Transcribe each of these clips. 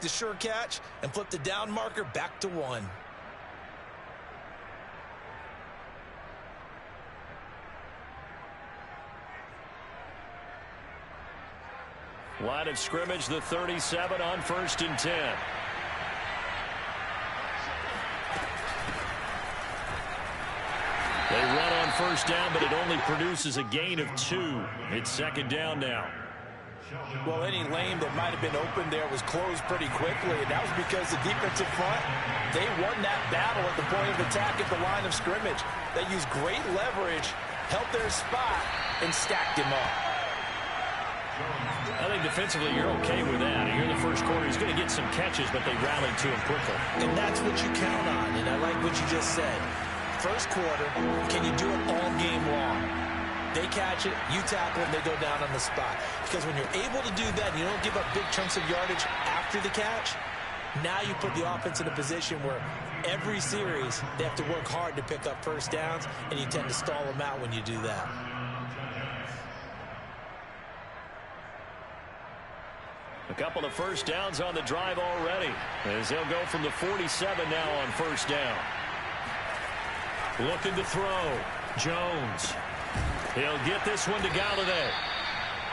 the sure catch and flip the down marker back to 1. Line of scrimmage, the 37 on 1st and 10. They run on 1st down, but it only produces a gain of 2. It's 2nd down now. Well, any lane that might have been open there was closed pretty quickly, and that was because the defensive front, they won that battle at the point of attack at the line of scrimmage. They used great leverage, helped their spot, and stacked him up. I think defensively you're okay with that. Here in the first quarter, he's going to get some catches, but they rallied to him quickly. And that's what you count on, and I like what you just said. First quarter, can you do it all game long? They catch it, you tackle them, they go down on the spot. Because when you're able to do that, you don't give up big chunks of yardage after the catch, now you put the offense in a position where every series they have to work hard to pick up first downs, and you tend to stall them out when you do that. A couple of first downs on the drive already, as they'll go from the 47 now on 1st down. Looking to throw. Jones. He'll get this one to Galladay.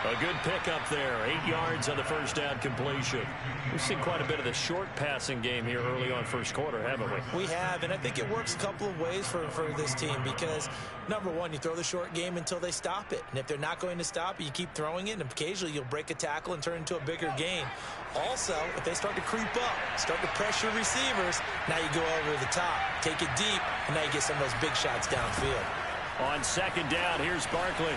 A good pickup there. 8 yards on the first down completion. We've seen quite a bit of the short passing game here early on first quarter, haven't we? We have, and I think it works a couple of ways for this team because, number one, you throw the short game until they stop it. And if they're not going to stop it, you keep throwing it, and occasionally you'll break a tackle and turn it into a bigger gain. Also, if they start to creep up, start to pressure receivers, now you go over the top, take it deep, and now you get some of those big shots downfield. On 2nd down, here's Barkley.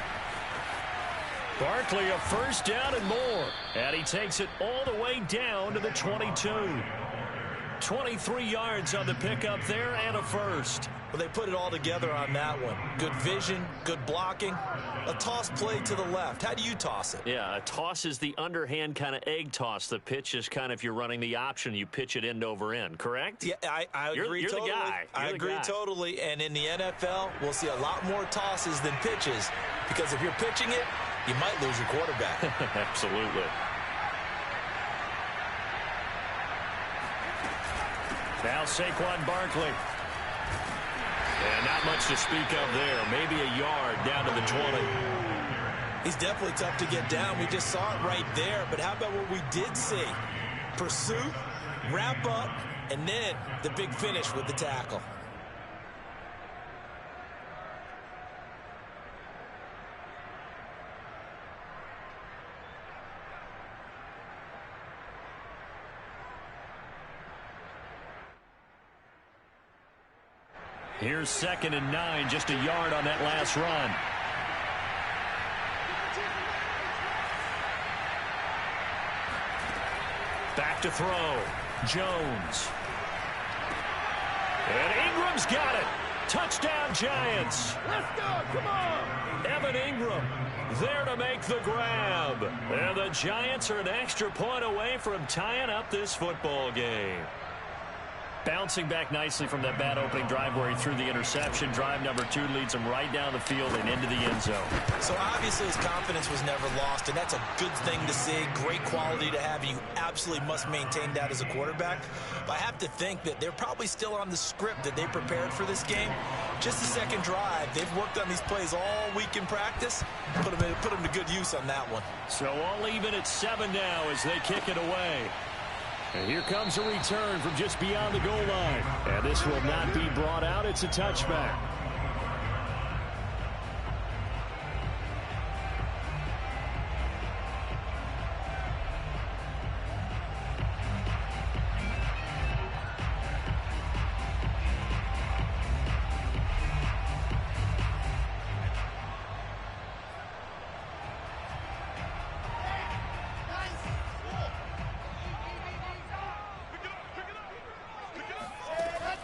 Barkley, a first down and more. And he takes it all the way down to the 22. 23 yards on the pickup there and a first. Well, they put it all together on that one. Good vision, good blocking. A toss play to the left. How do you toss it? Yeah, a toss is the underhand kind of egg toss. The pitch is kind of, if you're running the option, you pitch it end over end, correct? Yeah, I agree totally. You're the guy. I agree totally. And in the NFL, we'll see a lot more tosses than pitches because if you're pitching it, you might lose your quarterback. Absolutely. Now Saquon Barkley. And not much to speak of there. Maybe a yard down to the 20. He's definitely tough to get down. We just saw it right there. But how about what we did see? Pursuit, wrap up, and then the big finish with the tackle. Here's 2nd and 9, just a yard on that last run. Back to throw. Jones. And Ingram's got it. Touchdown, Giants. Let's go. Come on. Evan Ingram there to make the grab. And the Giants are an extra point away from tying up this football game. Bouncing back nicely from that bad opening drive where he threw the interception. Drive number 2 leads him right down the field and into the end zone. So obviously his confidence was never lost, and that's a good thing to see. Great quality to have, and you absolutely must maintain that as a quarterback. But I have to think that they're probably still on the script that they prepared for this game. Just the second drive, they've worked on these plays all week in practice. Put them to good use on that one. So all even at 7 now as they kick it away. And here comes a return from just beyond the goal line. And this will not be brought out. It's a touchback.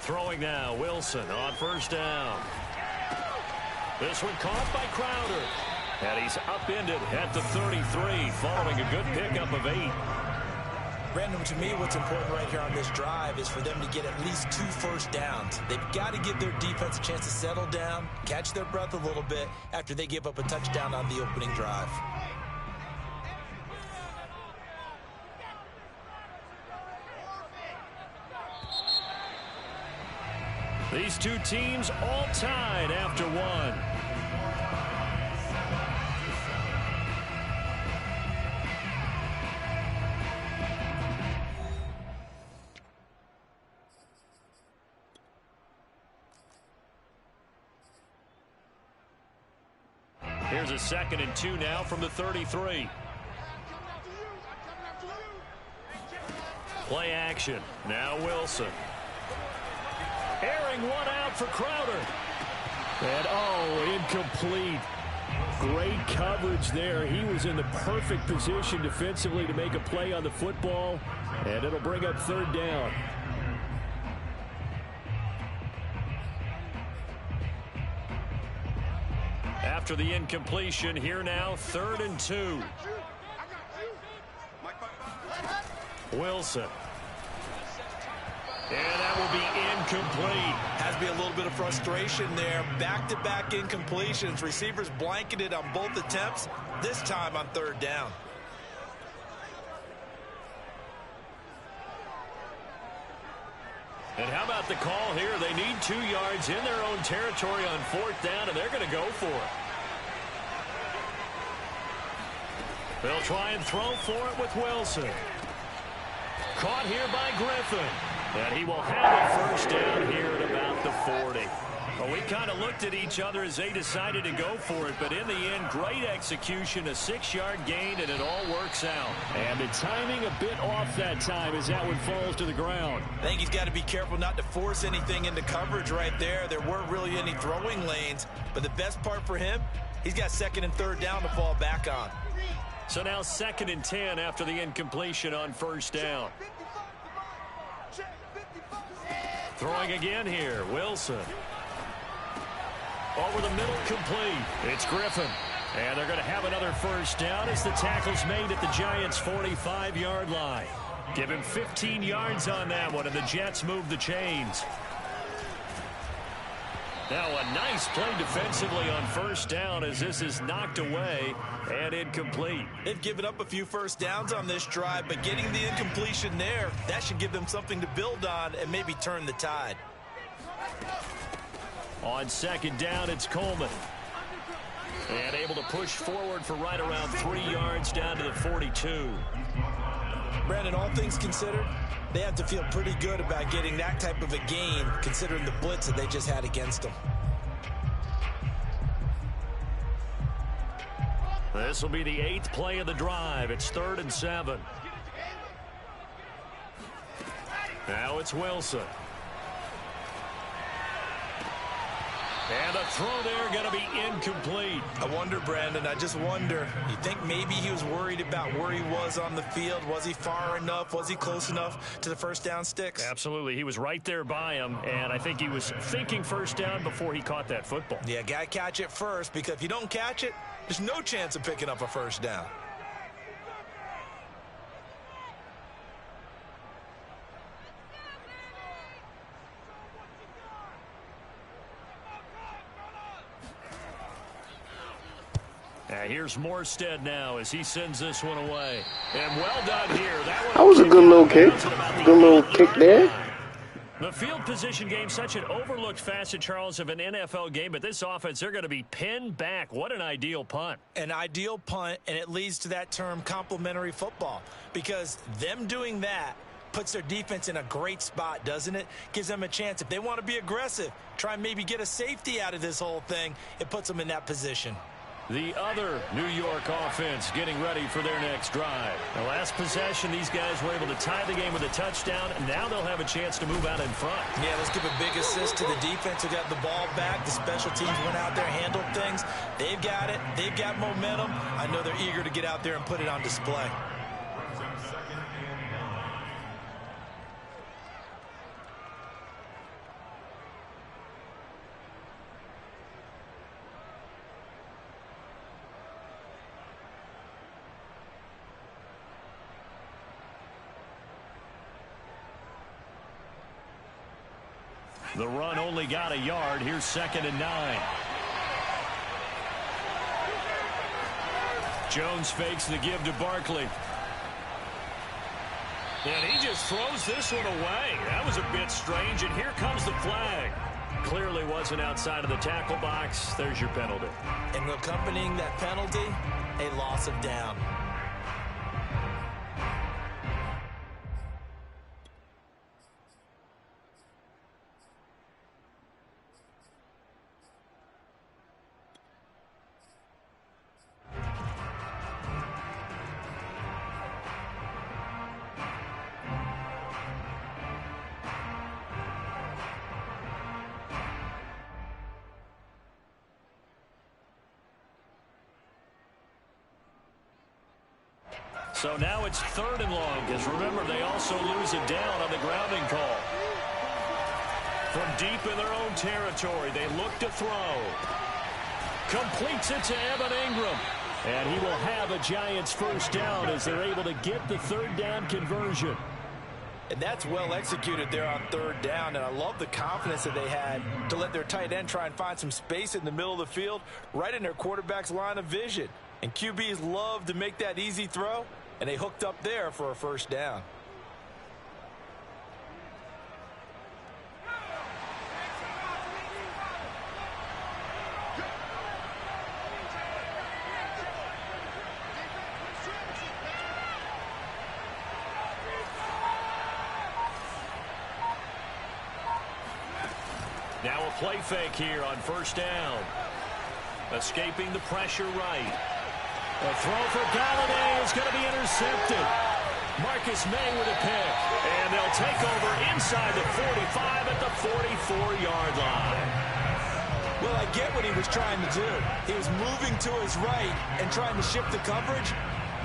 Throwing now, Wilson on first down. This one caught by Crowder. And he's upended at the 33, following a good pickup of 8. Brandon, to me, what's important right here on this drive is for them to get at least 2 first downs. They've got to give their defense a chance to settle down, catch their breath a little bit after they give up a touchdown on the opening drive. These two teams all tied after one. Here's a 2nd and 2 now from the 33. Play action. Now Wilson. Airing one out for Crowder. And, incomplete. Great coverage there. He was in the perfect position defensively to make a play on the football. And it'll bring up 3rd down. After the incompletion, here now, 3rd and 2. Wilson. And that will be incomplete. Has to be a little bit of frustration there. Back-to-back incompletions. Receivers blanketed on both attempts, this time on 3rd down. And how about the call here? They need 2 yards in their own territory on 4th down, and they're going to go for it. They'll try and throw for it with Wilson. Caught here by Griffin. And he will have a 1st down here at about the 40. Well, we kind of looked at each other as they decided to go for it, but in the end, great execution, a 6-yard gain, and it all works out. And the timing a bit off that time as that one falls to the ground. I think he's got to be careful not to force anything into coverage right there. There weren't really any throwing lanes, but the best part for him, he's got 2nd and 3rd down to fall back on. So now 2nd and 10 after the incompletion on 1st down. Throwing again here, Wilson. Over the middle, complete. It's Griffin. And they're going to have another 1st down as the tackle's made at the Giants' 45-yard line. Give him 15 yards on that one, and the Jets move the chains. Now a nice play defensively on 1st down as this is knocked away and incomplete. They've given up a few 1st downs on this drive, but getting the incompletion there, that should give them something to build on and maybe turn the tide. On 2nd down, it's Coleman. And able to push forward for right around 3 yards down to the 42. Brandon, all things considered, they have to feel pretty good about getting that type of a gain, considering the blitz that they just had against them. This will be the 8th play of the drive. It's 3rd and 7. Now it's Wilson. And the throw there going to be incomplete. I wonder, Brandon, I just wonder, you think maybe he was worried about where he was on the field? Was he far enough? Was he close enough to the 1st down sticks? Absolutely. He was right there by him, and I think he was thinking 1st down before he caught that football. Yeah, got to catch it first, because if you don't catch it, there's no chance of picking up a 1st down. Here's Morstead now as he sends this one away. And well done here. That was a good little kick. Good little kick there. The field position game, such an overlooked facet, Charles, of an NFL game, but this offense, they're going to be pinned back. What an ideal punt. An ideal punt, and it leads to that term complementary football, because them doing that puts their defense in a great spot, doesn't it? Gives them a chance. If they want to be aggressive, try and maybe get a safety out of this whole thing, it puts them in that position. The other New York offense getting ready for their next drive. The last possession, these guys were able to tie the game with a touchdown, and now they'll have a chance to move out in front. Yeah, let's give a big assist to the defense who got the ball back. The special teams went out there, handled things. They've got it. They've got momentum. I know they're eager to get out there and put it on display. The run only got a yard. Here's 2nd and 9. Jones fakes the give to Barkley. And he just throws this one away. That was a bit strange, and here comes the flag. clearly wasn't outside of the tackle box. There's your penalty. And accompanying that penalty, a loss of down. So now it's 3rd and long, because remember, they also lose it down on the grounding call. From deep in their own territory, they look to throw. Completes it to Evan Ingram. And he will have a Giants first down as they're able to get the 3rd down conversion. And that's well executed there on 3rd down, and I love the confidence that they had to let their tight end try and find some space in the middle of the field, right in their quarterback's line of vision. And QBs love to make that easy throw, and they hooked up there for a first down. Now a play fake here on first down. Escaping the pressure right. A throw for Galladay is going to be intercepted. Marcus May with a pick. And they'll take over inside the 45 at the 44-yard line. Well, I get what he was trying to do. He was moving to his right and trying to shift the coverage,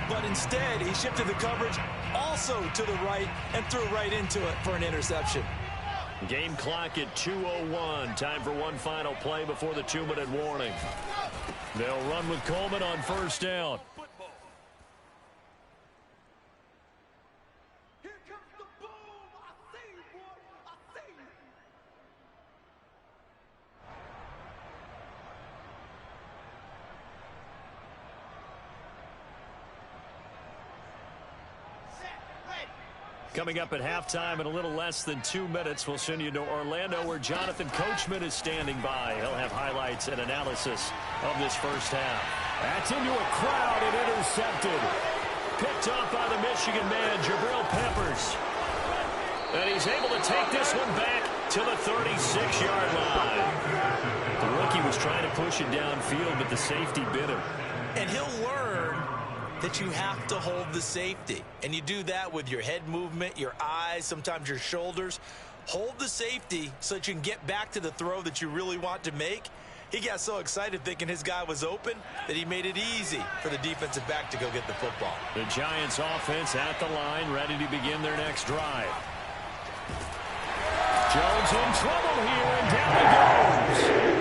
but instead he shifted the coverage also to the right and threw right into it for an interception. Game clock at 2:01. Time for one final play before the 2-minute warning. They'll run with Coleman on first down. Here comes the boom. I see you, boy. I see you. Coming up at halftime in a little less than 2 minutes, we'll send you to Orlando where Jonathan Coachman is standing by. He'll have highlights and analysis of this first half. That's into a crowd and intercepted. Picked off by the Michigan man, Jabril Peppers. And he's able to take this one back to the 36-yard line. The rookie was trying to push it downfield, but the safety bit him. And he'll learn that you have to hold the safety. And you do that with your head movement, your eyes, sometimes your shoulders. Hold the safety so that you can get back to the throw that you really want to make. He got so excited thinking his guy was open that he made it easy for the defensive back to go get the football. The Giants offense at the line, ready to begin their next drive. Jones in trouble here, and down he goes.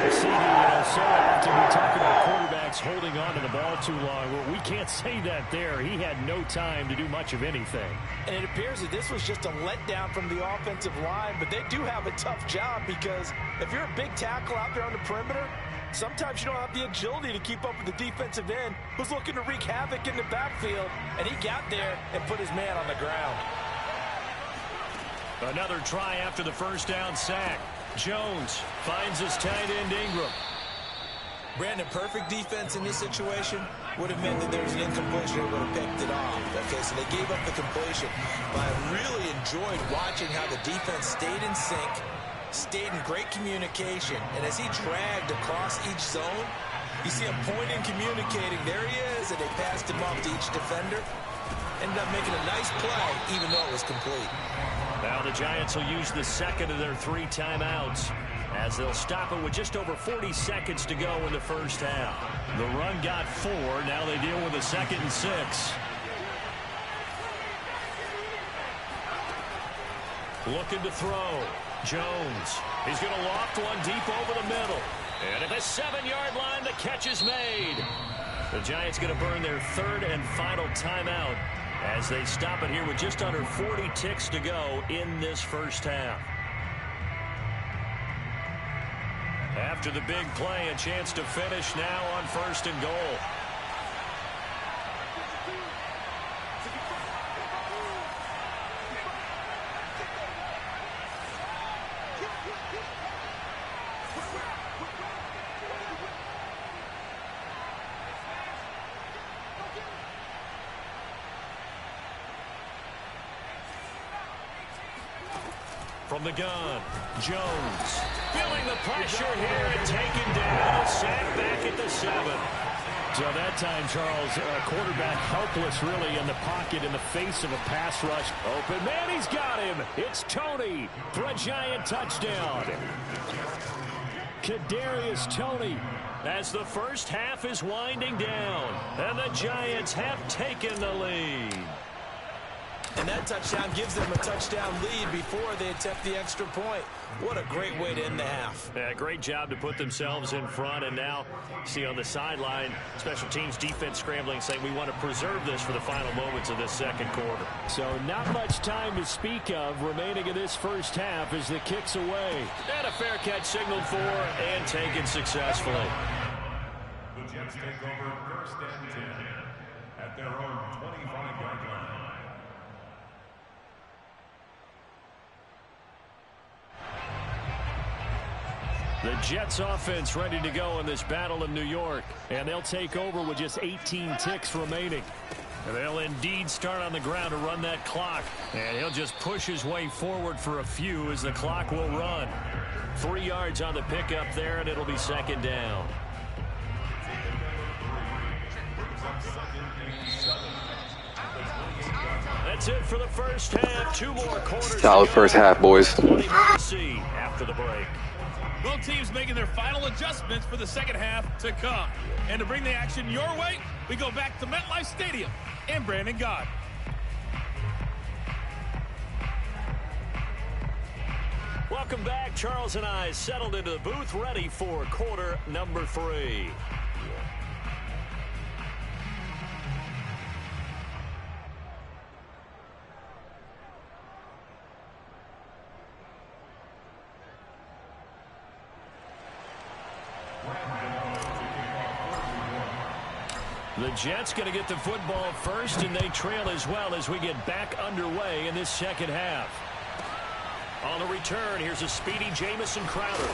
See, so often we talk about quarterbacks holding on to the ball too long. Well, we can't say that there. He had no time to do much of anything. And it appears that this was just a letdown from the offensive line, but they do have a tough job because if you're a big tackle out there on the perimeter, sometimes you don't have the agility to keep up with the defensive end who's looking to wreak havoc in the backfield, and he got there and put his man on the ground. Another try after the first down sack. Jones finds his tight end Ingram. Brandon, perfect defense in this situation would have meant that there was an incompletion that would have picked it off. Okay, so they gave up the completion. But I really enjoyed watching how the defense stayed in sync, stayed in great communication, and as he dragged across each zone, you see him pointing, communicating. There he is, and they passed him off to each defender. Ended up making a nice play, even though it was complete. Now the Giants will use the second of their 3 timeouts as they'll stop it with just over 40 seconds to go in the first half. The run got 4. Now they deal with a 2nd and 6. Looking to throw. Jones. He's going to loft one deep over the middle. And at the 7-yard line, the catch is made. The Giants going to burn their 3rd and final timeout as they stop it here with just under 40 ticks to go in this first half. After the big play, a chance to finish now on 1st and goal. From the gun, Jones feeling the pressure here and taken down. Sack back at the 7. So that time, Charles, quarterback helpless really in the pocket in the face of a pass rush. Open man, he's got him. It's Tony for a Giant touchdown. Kadarius Toney as the first half is winding down. And the Giants have taken the lead. And that touchdown gives them a touchdown lead before they attempt the extra point. What a great way to end the half. Yeah, great job to put themselves in front. And now, see on the sideline, special teams defense scrambling, saying we want to preserve this for the final moments of this second quarter. So not much time to speak of remaining in this first half as the kick's away. And a fair catch signaled for and taken successfully. The Jets take over first and 10 at their own 25-yard line. The Jets offense ready to go in this battle in New York. And they'll take over with just 18 ticks remaining. And they'll indeed start on the ground to run that clock. And he'll just push his way forward for a few as the clock will run. 3 yards on the pickup there, and it'll be second down. That's it for the first half. 2 more quarters. Solid first half, boys. 20 more to see after the break. Both teams making their final adjustments for the second half to come. And to bring the action your way, we go back to MetLife Stadium and Brandon Gott. Welcome back. Charles and I settled into the booth ready for quarter number 3. The Jets going to get the football first, and they trail as well as we get back underway in this second half. On the return, here's a speedy Jamison Crowder.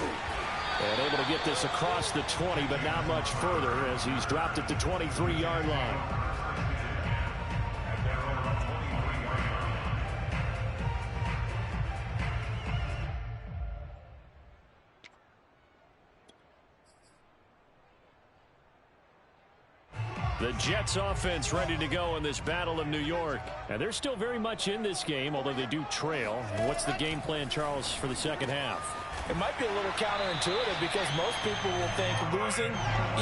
And able to get this across the 20, but not much further as he's dropped at the 23-yard line. The Jets offense ready to go in this battle of New York. And they're still very much in this game, although they do trail. What's the game plan, Charles, for the second half? It might be a little counterintuitive because most people will think losing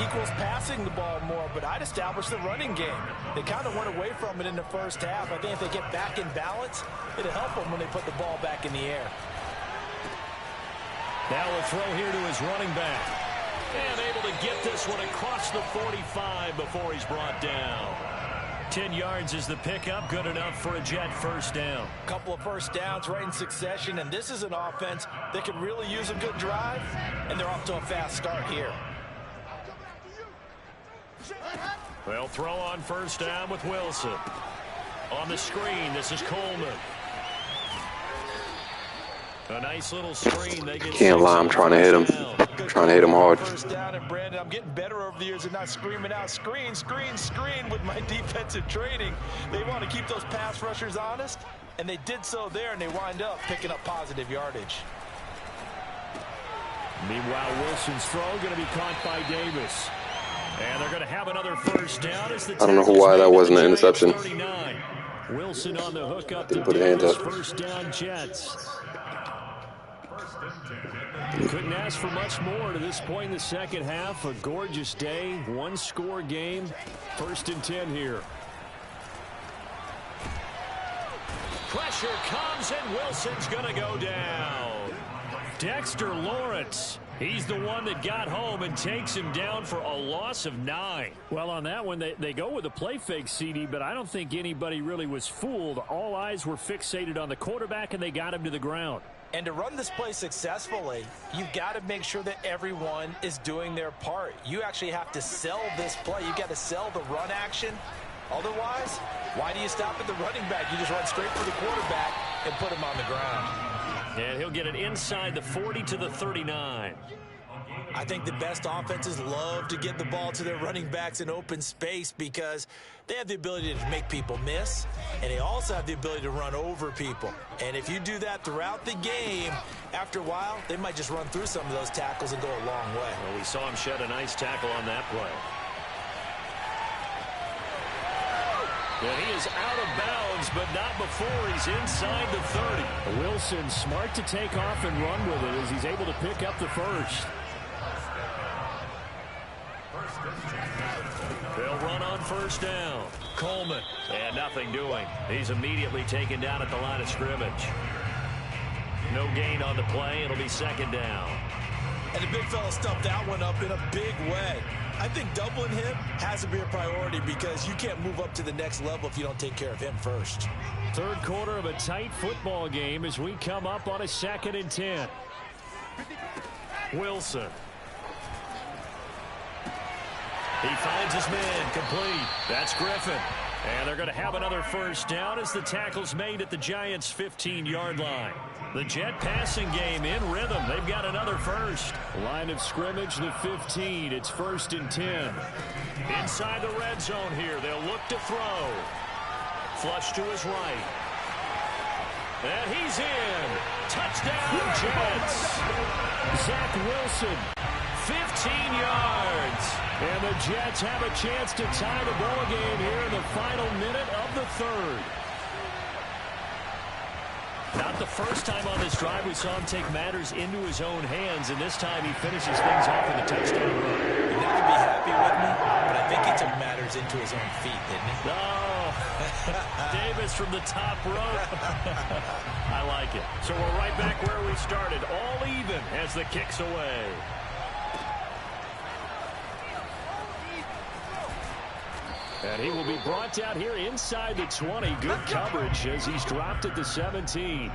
equals passing the ball more, but I'd establish the running game. They kind of went away from it in the first half. I think if they get back in balance, it'll help them when they put the ball back in the air. Now a throw here to his running back. And able to get this one across the 45 before he's brought down. 10 yards is the pickup. Good enough for a Jet first down. A couple of first downs right in succession, and this is an offense that could really use a good drive, and they're off to a fast start here. They'll throw on first down with Wilson. On the screen, this is Coleman. A nice little screen. They get Can't lie, I'm trying to hit him. Trying to hit him hard. First down, and Brandon, I'm getting better over the years and not screaming out screen, screen, screen with my defensive training. They want to keep those pass rushers honest, and they did so there, and they wind up picking up positive yardage. Meanwhile, Wilson's throw going to be caught by Davis. And they're going to have another first down. As the I don't know why that wasn't an interception. 39. Wilson on the hook up Didn't to put a hand Davis. up. First down, Jets. Couldn't ask for much more to this point in the second half. A gorgeous day, one-score game. First and 10 here. Pressure comes, and Wilson's going to go down. Dexter Lawrence. He's the one that got home and takes him down for a loss of 9. Well, on that one, they go with a play fake, CD, but I don't think anybody really was fooled. All eyes were fixated on the quarterback, and they got him to the ground. And to run this play successfully, you've got to make sure that everyone is doing their part. You actually have to sell this play. You've got to sell the run action. Otherwise, why do you stop at the running back? You just run straight for the quarterback and put him on the ground. And he'll get it inside the 40 to the 39. I think the best offenses love to get the ball to their running backs in open space because they have the ability to make people miss, and they also have the ability to run over people. And if you do that throughout the game, after a while, they might just run through some of those tackles and go a long way. Well, we saw him shed a nice tackle on that play. And he is out of bounds, but not before he's inside the 30. Wilson smart to take off and run with it as he's able to pick up the first. They'll run on first down. Coleman. And nothing doing. He's immediately taken down at the line of scrimmage. No gain on the play. It'll be second down. And the big fella stuffed that one up in a big way. I think doubling him has to be a priority because you can't move up to the next level if you don't take care of him first. Third quarter of a tight football game as we come up on a 2nd and 10. Wilson. He finds his man complete. That's Griffin. And they're going to have another first down as the tackle's made at the Giants' 15-yard line. The Jet passing game in rhythm. They've got another first. Line of scrimmage, the 15. It's 1st and 10. Inside the red zone here. They'll look to throw. Flush to his right. And he's in. Touchdown, Jets. Zach Wilson. 15 yards. And the Jets have a chance to tie the ball game here in the final minute of the third. Not the first time on this drive we saw him take matters into his own hands, and this time he finishes things off with a touchdown run. You're not going to be happy with me, but I think he took matters into his own feet, didn't he? Oh, Davis from the top rope. I like it. So we're right back where we started, all even as the kick's away. And he will be brought down here inside the 20. Good coverage as he's dropped at the 17.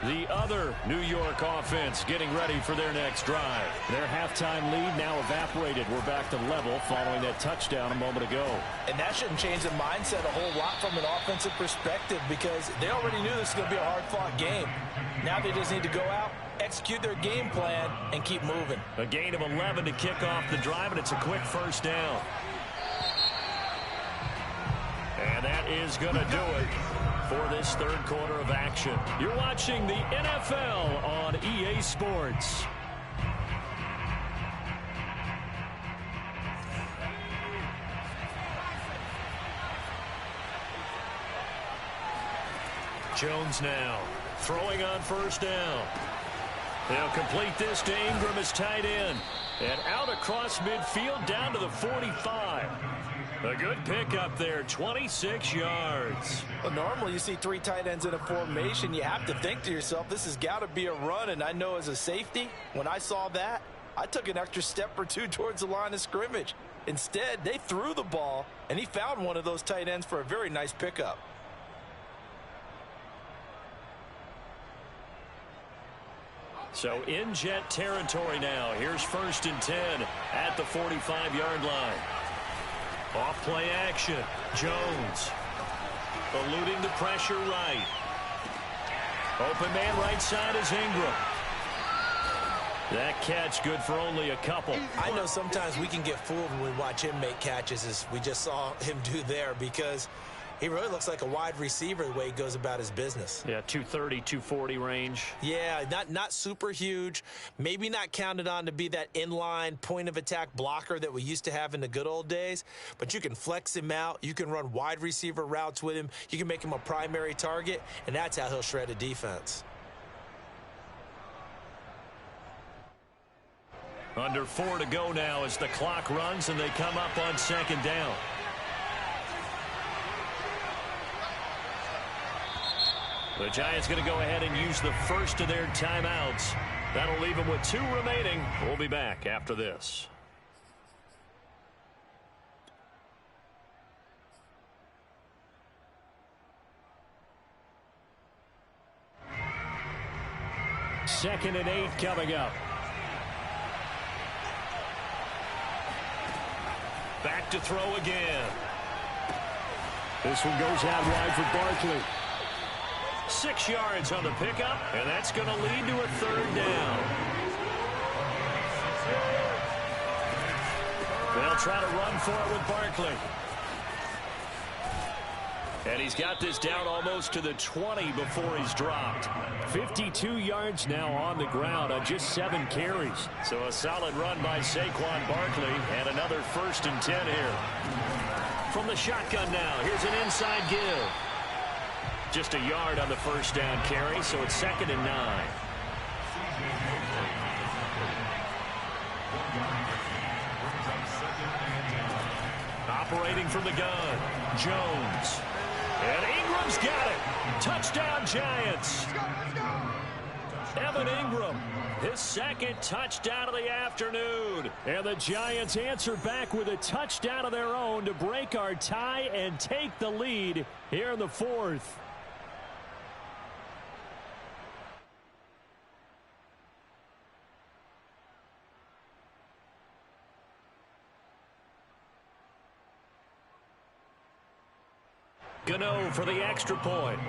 The other New York offense getting ready for their next drive. Their halftime lead now evaporated. We're back to level following that touchdown a moment ago. And that shouldn't change the mindset a whole lot from an offensive perspective because they already knew this was going to be a hard-fought game. Now they just need to go out, execute their game plan, and keep moving. A gain of 11 to kick off the drive, and it's a quick first down. And that is going to do it for this third quarter of action. You're watching the NFL on EA Sports. Jones now throwing on first down. They'll complete this to Ingram as tight end. And out across midfield down to the 45. A good pickup there, 26 yards. Well, normally you see three tight ends in a formation. You have to think to yourself, this has got to be a run. And I know as a safety, when I saw that, I took an extra step or two towards the line of scrimmage. Instead, they threw the ball, and he found one of those tight ends for a very nice pickup. So in Jet territory now. Here's 1st and 10 at the 45-yard line. Off play action. Jones eluding the pressure right. Open man right side is Ingram. That catch good for only a couple. I know sometimes we can get fooled when we watch him make catches as we just saw him do there because he really looks like a wide receiver the way he goes about his business. Yeah, 230, 240 range. Yeah, not super huge. Maybe not counted on to be that inline point-of-attack blocker that we used to have in the good old days. But you can flex him out. You can run wide receiver routes with him. You can make him a primary target, and that's how he'll shred a defense. Under 4 to go now as the clock runs and they come up on 2nd down. The Giants going to go ahead and use the first of their timeouts. That'll leave them with 2 remaining. We'll be back after this. Second and 8 coming up. Back to throw again. This one goes out wide for Barkley. 6 yards on the pickup, and that's going to lead to a 3rd down. They'll try to run for it with Barkley. And he's got this down almost to the 20 before he's dropped. 52 yards now on the ground on just 7 carries. So a solid run by Saquon Barkley, and another 1st and 10 here. From the shotgun now, here's an inside give. Just a yard on the 1st down carry, so it's 2nd and 9. Operating from the gun, Jones. And Ingram's got it. Touchdown, Giants. Evan Ingram, his 2nd touchdown of the afternoon. And the Giants answer back with a touchdown of their own to break our tie and take the lead here in the 4th. Gano for the extra point.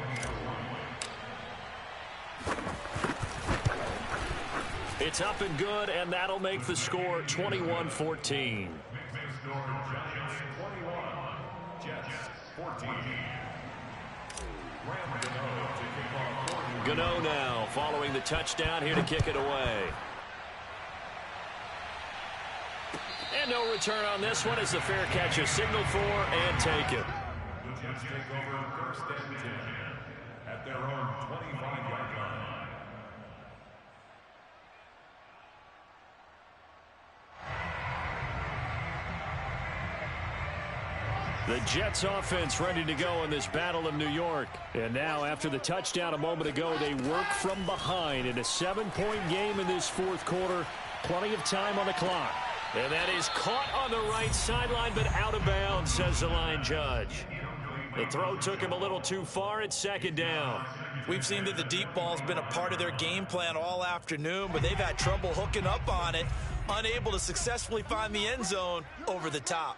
It's up and good, and that'll make the score 21-14. Gano now following the touchdown here to kick it away. And no return on this one as the fair catch is signaled for and taken. The Jets take over 1st and 10 at their own 25-yard line. The Jets offense ready to go in this Battle of New York. And now after the touchdown a moment ago, they work from behind in a 7-point game in this 4th quarter. Plenty of time on the clock. And that is caught on the right sideline, but out of bounds, says the line judge. The throw took him a little too far. It's 2nd down. We've seen that the deep ball's been a part of their game plan all afternoon, but they've had trouble hooking up on it, unable to successfully find the end zone over the top.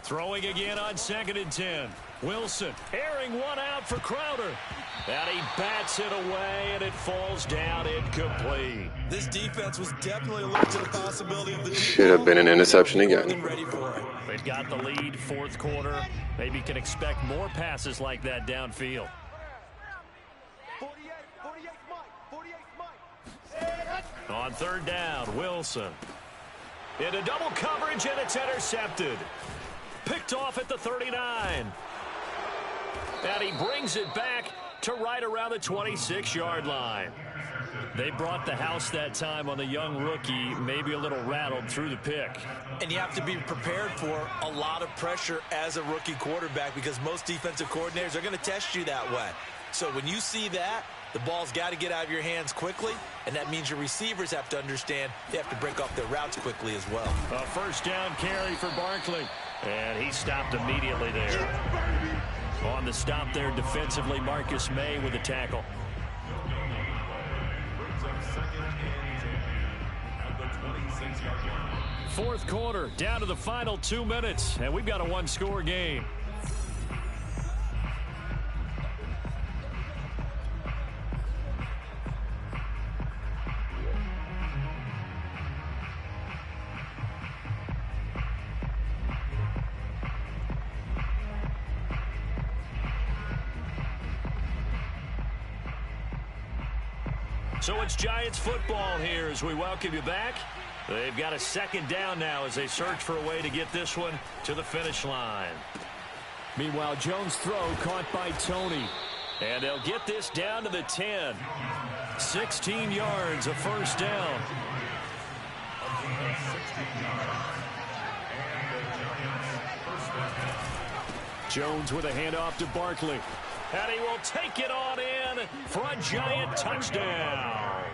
Throwing again on 2nd and 10. Wilson airing one out for Crowder. And he bats it away, and it falls down incomplete. This defense was definitely alert to the possibility of the Should have been an interception again. Ready for it. They've got the lead, 4th quarter. Maybe can expect more passes like that downfield. 48 Mike. On 3rd down, Wilson. Into double coverage, and it's intercepted. Picked off at the 39. And he brings it back to right around the 26-yard line. They brought the house that time on the young rookie, maybe a little rattled through the pick. And you have to be prepared for a lot of pressure as a rookie quarterback because most defensive coordinators are going to test you that way. So when you see that, the ball's got to get out of your hands quickly, and that means your receivers have to understand they have to break off their routes quickly as well. A 1st down carry for Barkley, and he stopped immediately there. On the stop there defensively, Marcus May with a tackle. 4th quarter, down to the final 2 minutes, and we've got a 1-score game. So it's Giants football here as we welcome you back. They've got a 2nd down now as they search for a way to get this one to the finish line. Meanwhile, Jones' throw caught by Tony. And they'll get this down to the 10. 16 yards, a 1st down. Jones with a handoff to Barkley. And he will take it on in for a Giant touchdown.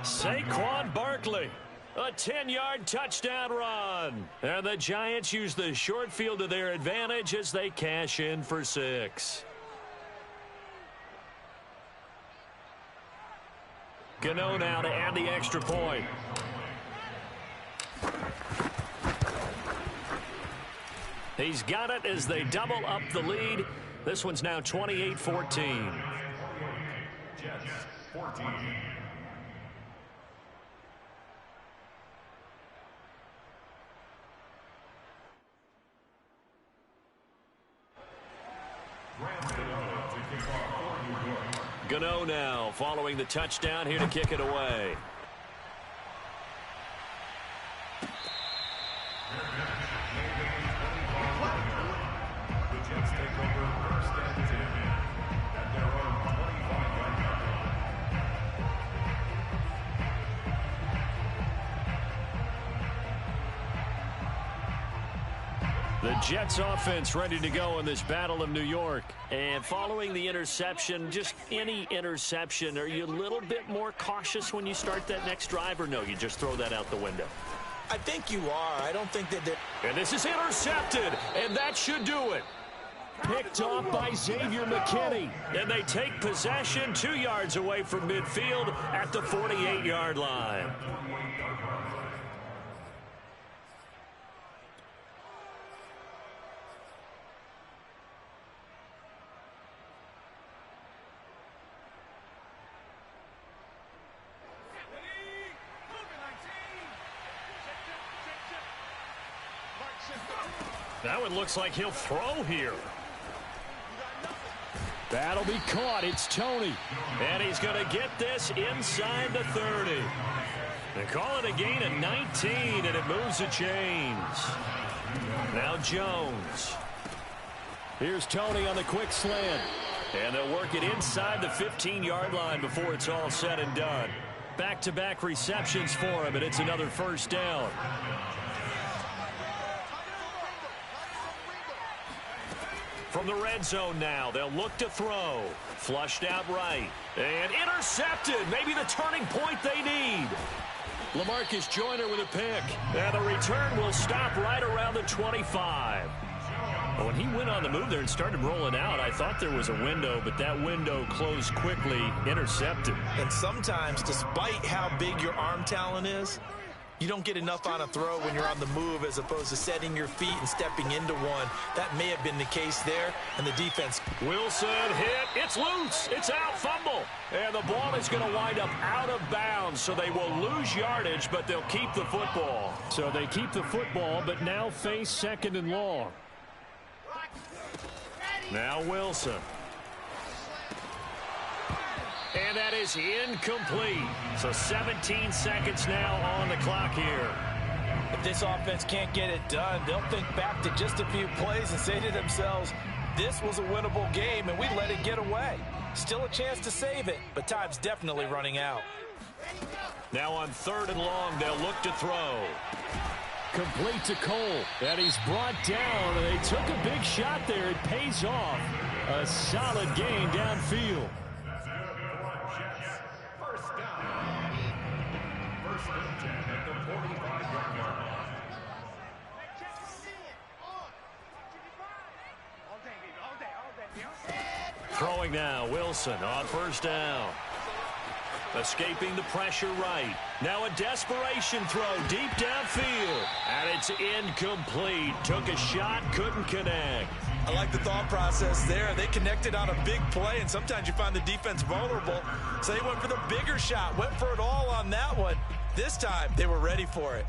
Saquon Barkley, a 10-yard touchdown run. And the Giants use the short field to their advantage as they cash in for 6. Gano now to add the extra point. He's got it as they double up the lead. This one's now 28-14. Jets 14. Gano now following the touchdown here to kick it away. The Jets take over first and 10 at their own 25-yard line. The Jets offense ready to go in this Battle of New York. And following the interception, just any interception, are you a little bit more cautious when you start that next drive, or no, you just throw that out the window? I think you are. I don't think that they're... And this is intercepted, and that should do it. Picked off by Xavier McKinney. And they take possession 2 yards away from midfield at the 48-yard line. Now it looks like he'll throw here. That'll be caught. It's Tony. And he's going to get this inside the 30. They call it a gain of 19, and it moves the chains. Now Jones. Here's Tony on the quick slant. And they'll work it inside the 15-yard line before it's all said and done. Back-to-back receptions for him, and it's another first down. From the red zone now, they'll look to throw. Flushed out right. And intercepted. Maybe the turning point they need. LaMarcus Joyner with a pick. And the return will stop right around the 25. When he went on the move there and started rolling out, I thought there was a window, but that window closed quickly, intercepted. And sometimes, despite how big your arm talent is, you don't get enough on a throw when you're on the move as opposed to setting your feet and stepping into one. That may have been the case there, and the defense. Wilson hit. It's loose. It's out. Fumble. And the ball is going to wind up out of bounds, so they will lose yardage, but they'll keep the football. So they keep the football, but now face second and long. Now Wilson. And that is incomplete. So 17 seconds now on the clock here. If this offense can't get it done, they'll think back to just a few plays and say to themselves, this was a winnable game and we let it get away. Still a chance to save it, but time's definitely running out. Now on 3rd and long, they'll look to throw. Complete to Cole. And he's brought down. And they took a big shot there. It pays off. A solid gain downfield. Throwing now, Wilson on 1st down. Escaping the pressure right. Now a desperation throw deep downfield. And it's incomplete. Took a shot, couldn't connect. I like the thought process there. They connected on a big play, and sometimes you find the defense vulnerable. So they went for the bigger shot, went for it all on that one. This time, they were ready for it.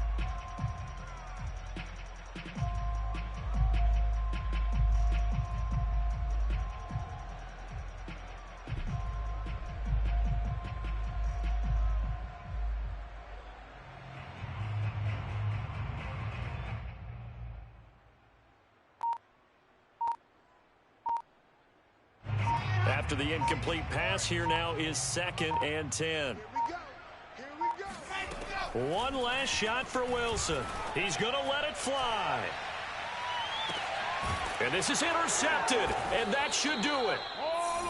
After the incomplete pass, here now is 2nd and 10. One last shot for Wilson. He's going to let it fly. And this is intercepted, and that should do it.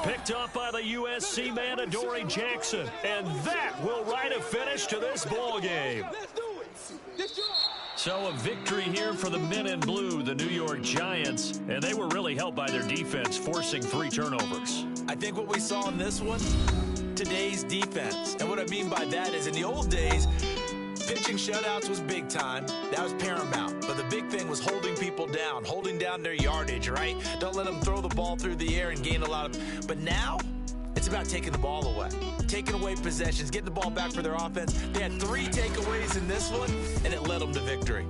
Picked up by the USC man, Adoree Jackson. And that will write a finish to this ball game. So a victory here for the men in blue, the New York Giants. And they were really helped by their defense, forcing 3 turnovers. I think what we saw in this one, today's defense. And what I mean by that is in the old days, Pitching shutouts was big time. That was paramount. But the big thing was holding people down, holding down their yardage, right? Don't let them throw the ball through the air and gain a lot of... But now, it's about taking the ball away. Taking away possessions, getting the ball back for their offense. They had 3 takeaways in this one, and it led them to victory.